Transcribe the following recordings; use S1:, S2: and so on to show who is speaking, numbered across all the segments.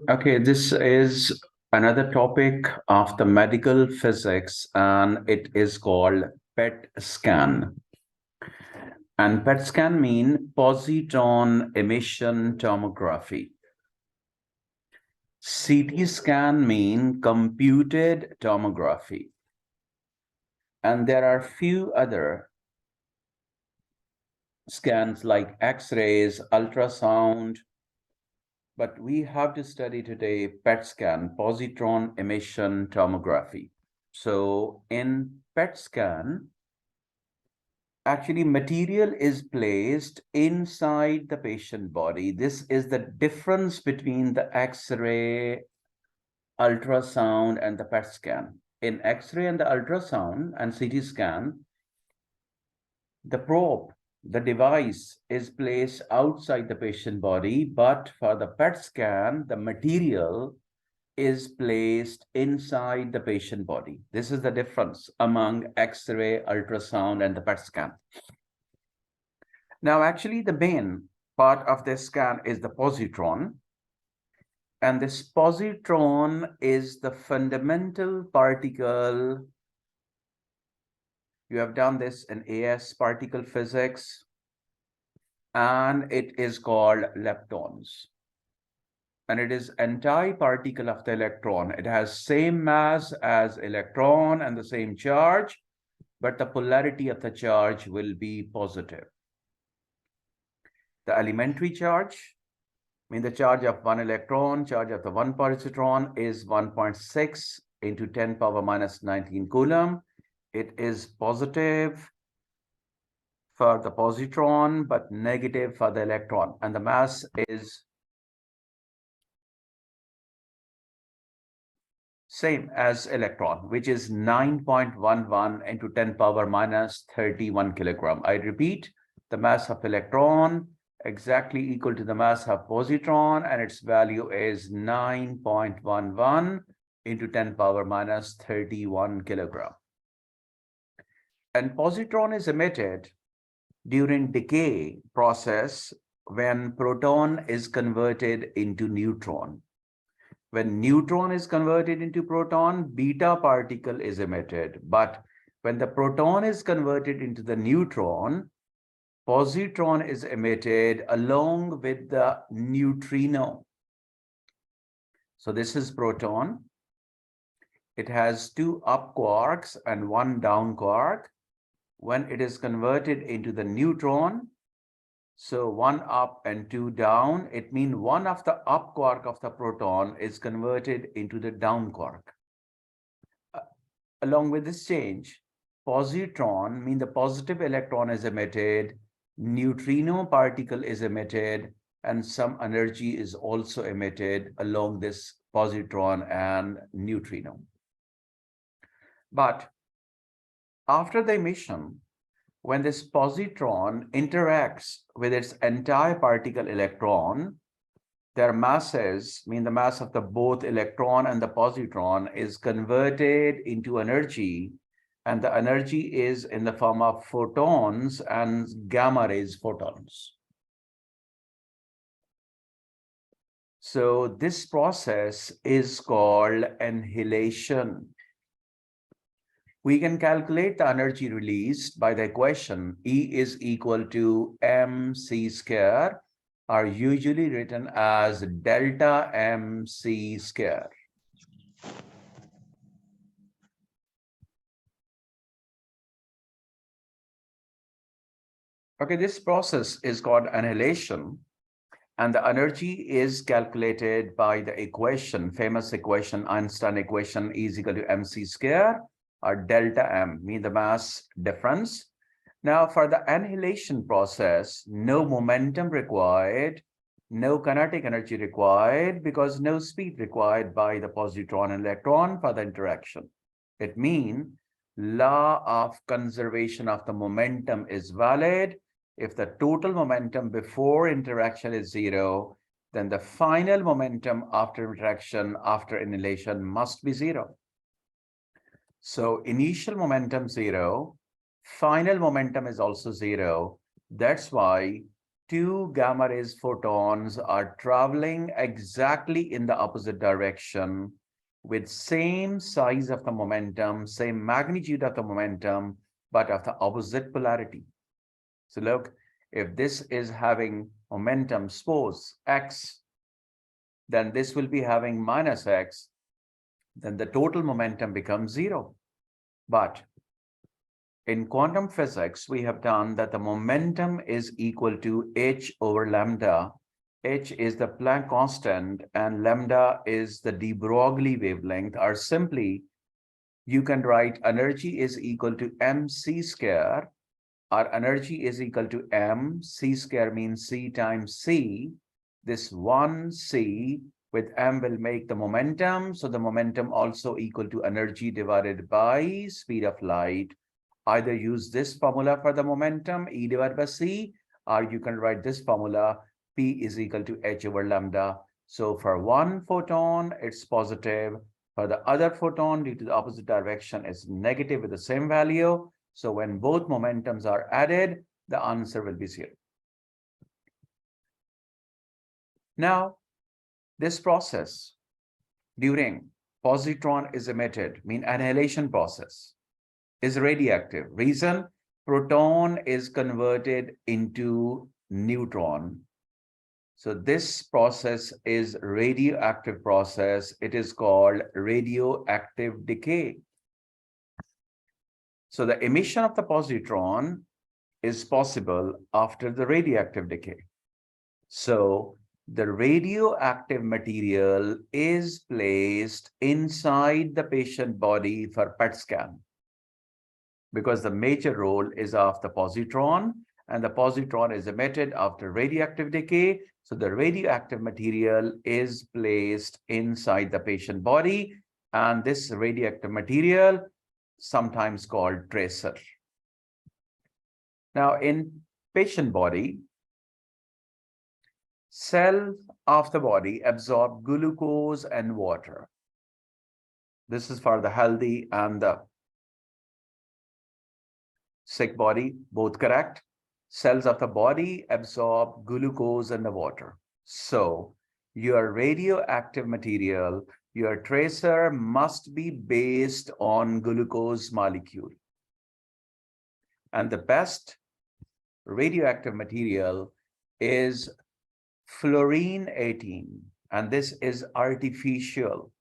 S1: Okay, this is another topic of the medical physics, and it is called PET scan. And PET scan mean positron emission tomography. CT scan mean computed tomography. And there are few other scans like X-rays, ultrasound, but we have to study today PET scan, positron emission tomography. So in PET scan, actually material is placed inside the patient body. This is the difference between the X-ray, ultrasound, and the PET scan. In X-ray and the ultrasound and CT scan, the probe, the device is placed outside the patient body, but for the PET scan, the material is placed inside the patient body. This is the difference among X-ray, ultrasound, and the PET scan. Now, actually, the main part of this scan is the positron. And this positron is the fundamental particle. You have done this in AS particle physics, and it is called leptons. And it is anti-particle of the electron. It has same mass as electron and the same charge, but the polarity of the charge will be positive. The elementary charge, I mean the charge of one electron, charge of the one positron is 1.6 into 10 power minus 19 coulomb. It is positive for the positron, but negative for the electron. And the mass is same as electron, which is 9.11 into 10 power minus 31 kilogram. I repeat, the mass of electron exactly equal to the mass of positron, and its value is 9.11 into 10 power minus 31 kilogram. And positron is emitted during decay process when proton is converted into neutron. When neutron is converted into proton, beta particle is emitted. But when the proton is converted into the neutron, positron is emitted along with the neutrino. So this is proton. It has two up quarks and one down quark. When it is converted into the neutron, so one up and two down, it means one of the up quark of the proton is converted into the down quark. Along with this change, positron means the positive electron is emitted, neutrino particle is emitted, and some energy is also emitted along this positron and neutrino. But after the emission, when this positron interacts with its anti-particle electron, their masses, mean the mass of the both electron and the positron, is converted into energy, and the energy is in the form of photons and gamma rays photons. So this process is called annihilation. We can calculate the energy released by the equation E is equal to mc square, are usually written as delta mc square. Okay, this process is called annihilation, and the energy is calculated by the equation, famous equation, Einstein equation, E is equal to mc square, or delta m, mean the mass difference. Now, for the annihilation process, no momentum required, no kinetic energy required, because no speed required by the positron and electron for the interaction. It means law of conservation of the momentum is valid. If the total momentum before interaction is zero, then the final momentum after interaction, after annihilation, must be zero. So initial momentum zero, final momentum is also zero. That's why two gamma rays photons are traveling exactly in the opposite direction with same size of the momentum, same magnitude of the momentum, but of the opposite polarity. So look, if this is having momentum, suppose x, then this will be having minus x, then the total momentum becomes 0. But in quantum physics, we have done that the momentum is equal to h over lambda. H is the Planck constant and lambda is the de Broglie wavelength, or simply you can write energy is equal to mc square, or energy is equal to m. C square means c times c. This 1c with m will make the momentum. So the momentum also equal to energy divided by speed of light. Either use this formula for the momentum, E divided by C, or you can write this formula, P is equal to H over lambda. So for one photon, it's positive. For the other photon, due to the opposite direction, it's negative with the same value. So when both momentums are added, the answer will be 0. Now, this process during positron is emitted, mean annihilation process, is radioactive. Reason, proton is converted into neutron. So this process is radioactive process. It is called radioactive decay. So the emission of the positron is possible after the radioactive decay. So the radioactive material is placed inside the patient body for PET scan, because the major role is of the positron, and the positron is emitted after radioactive decay. So the radioactive material is placed inside the patient body, and this radioactive material sometimes called tracer. Now in patient body, cells of the body absorb glucose and water. This is for the healthy and the sick body, both correct. Cells of the body absorb glucose and the water. So your radioactive material, your tracer must be based on glucose molecule. And the best radioactive material is fluorine 18. And this is artificial.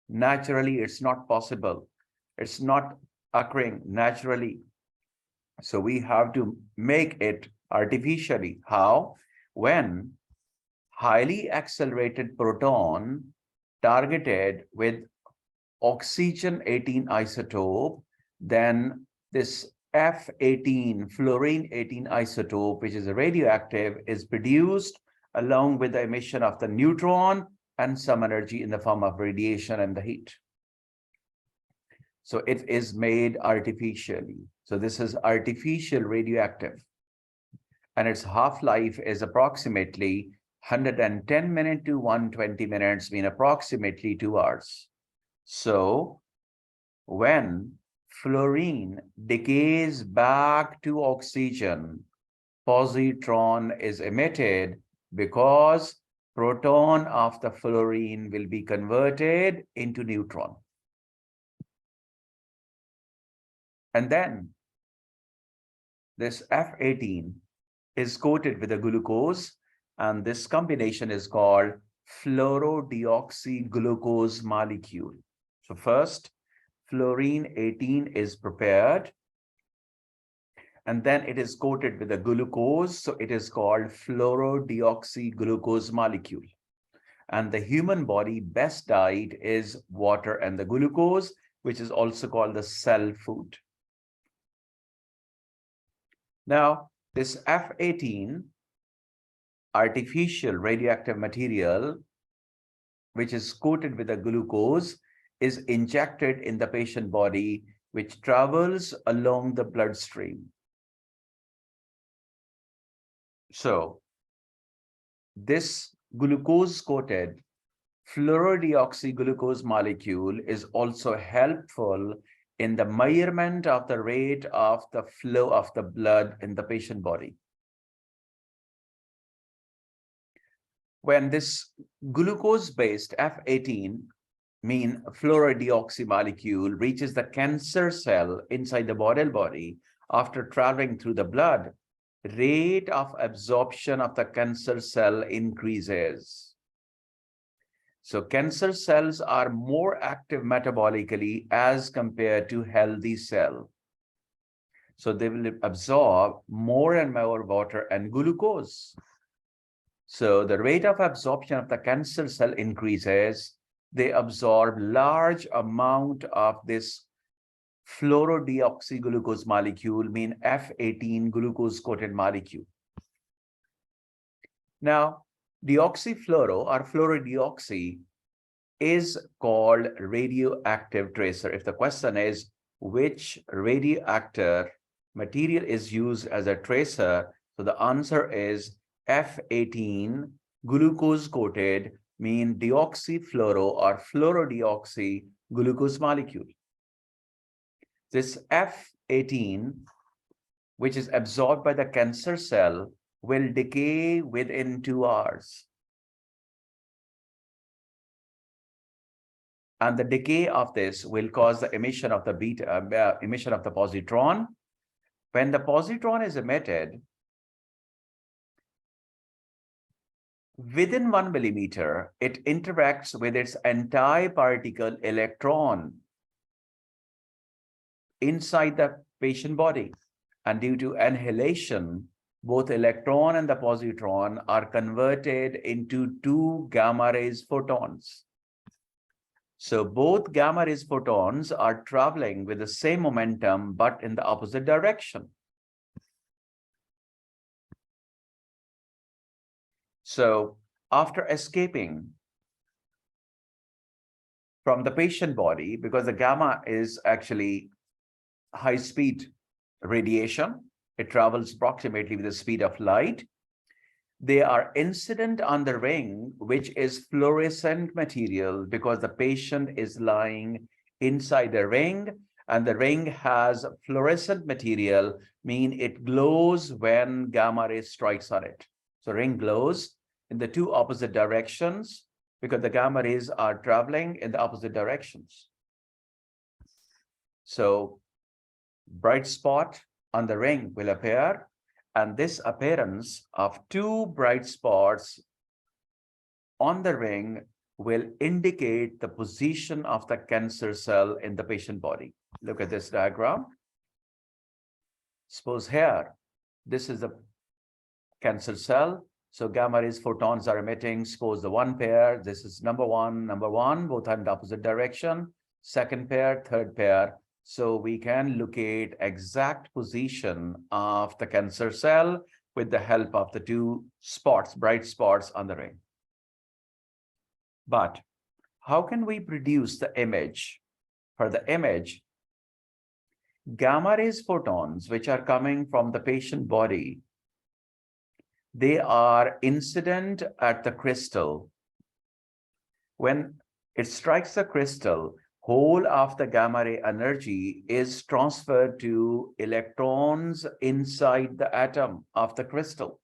S1: Naturally, it's not possible. It's not occurring naturally. So we have to make it artificially. How? When highly accelerated proton targeted with oxygen 18 isotope, then this F18, fluorine 18 isotope, which is radioactive, is produced along with the emission of the neutron and some energy in the form of radiation and the heat. So it is made artificially. So this is artificial radioactive. And its half-life is approximately 110 minutes to 120 minutes, mean approximately 2 hours. So when fluorine decays back to oxygen, positron is emitted because proton of the fluorine will be converted into neutron. And then this F18 is coated with a glucose, and this combination is called fluorodeoxyglucose molecule. So first, fluorine 18 is prepared, and then it is coated with a glucose. So it is called fluorodeoxyglucose molecule. And the human body best diet is water and the glucose, which is also called the cell food. Now, this F18 artificial radioactive material, which is coated with a glucose, is injected in the patient body, which travels along the bloodstream. So this glucose-coated fluorodeoxyglucose molecule is also helpful in the measurement of the rate of the flow of the blood in the patient body. when this glucose-based F18 mean fluorodeoxy molecule reaches the cancer cell inside the body after traveling through the blood, rate of absorption of the cancer cell increases. So cancer cells are more active metabolically as compared to healthy cell. So they will absorb more and more water and glucose. So the rate of absorption of the cancer cell increases. They absorb large amount of this fluorodeoxyglucose molecule, mean F18 glucose-coated molecule. Now, deoxyfluoro or fluorodeoxy is called radioactive tracer. If the question is which radioactive material is used as a tracer, so the answer is F18 glucose-coated, mean deoxyfluoro or fluorodeoxy glucose molecule. This F18, which is absorbed by the cancer cell, will decay within 2 hours. And the decay of this will cause the emission of the emission of the positron. When the positron is emitted, within 1 millimeter, it interacts with its anti-particle electron inside the patient body. And due to annihilation, both electron and the positron are converted into 2 gamma rays photons. So both gamma rays photons are traveling with the same momentum, but in the opposite direction. So after escaping from the patient body, because the gamma is actually high-speed radiation, it travels approximately with the speed of light. They are incident on the ring, which is fluorescent material, because the patient is lying inside the ring, and the ring has fluorescent material, mean it glows when gamma ray strikes on it. So ring glows in the 2 opposite directions because the gamma rays are traveling in the opposite directions. So bright spot on the ring will appear, and this appearance of 2 bright spots on the ring will indicate the position of the cancer cell in the patient body. Look at this diagram. Suppose here, this is the cancer cell. So gamma rays photons are emitting. Suppose the 1 pair, this is number one, both are in the opposite direction. Second pair, third pair. So we can locate exact position of the cancer cell with the help of the 2 spots, bright spots on the ring. But how can we produce the image? For the image, gamma rays photons, which are coming from the patient body, they are incident at the crystal. When it strikes the crystal, whole of the gamma ray energy is transferred to electrons inside the atom of the crystal.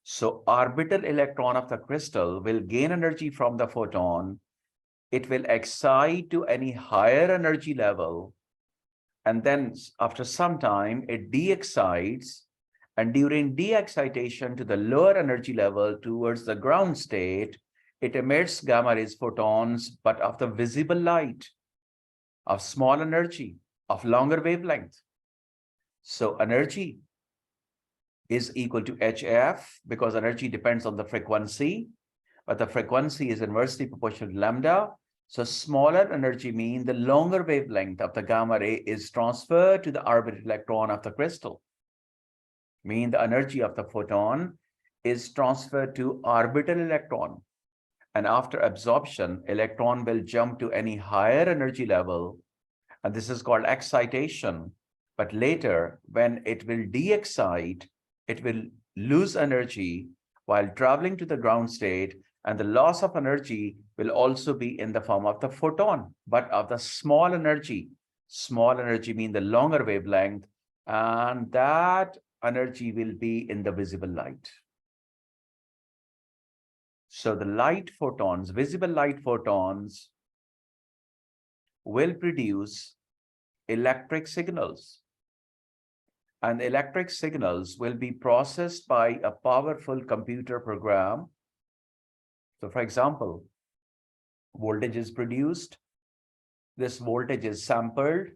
S1: So orbital electron of the crystal will gain energy from the photon. It will excite to any higher energy level. And then after some time, it de-excites. And during de-excitation to the lower energy level towards the ground state, it emits gamma rays photons, but of the visible light, of small energy, of longer wavelength. So energy is equal to HF because energy depends on the frequency, but the frequency is inversely proportional to lambda. So smaller energy means the longer wavelength of the gamma ray is transferred to the orbital electron of the crystal. Mean the energy of the photon is transferred to orbital electron. And after absorption, electron will jump to any higher energy level. And this is called excitation. But later, when it will de-excite, it will lose energy while traveling to the ground state. And the loss of energy will also be in the form of the photon, but of the small energy. Small energy means the longer wavelength. And that energy will be in the visible light. So the light photons, visible light photons, will produce electric signals. And electric signals will be processed by a powerful computer program. So for example, voltage is produced. This voltage is sampled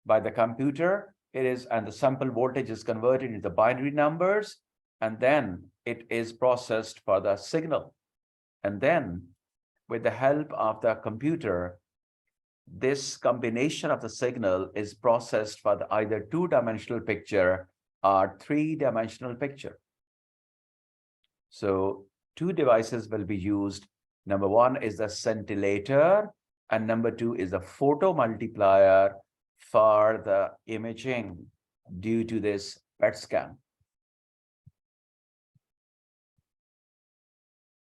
S1: by the computer. And the sample voltage is converted into binary numbers, and then it is processed for the signal. And then with the help of the computer, this combination of the signal is processed for the either two-dimensional picture or three-dimensional picture. So two devices will be used. Number one is the scintillator, and number two is the photomultiplier for the imaging due to this PET scan.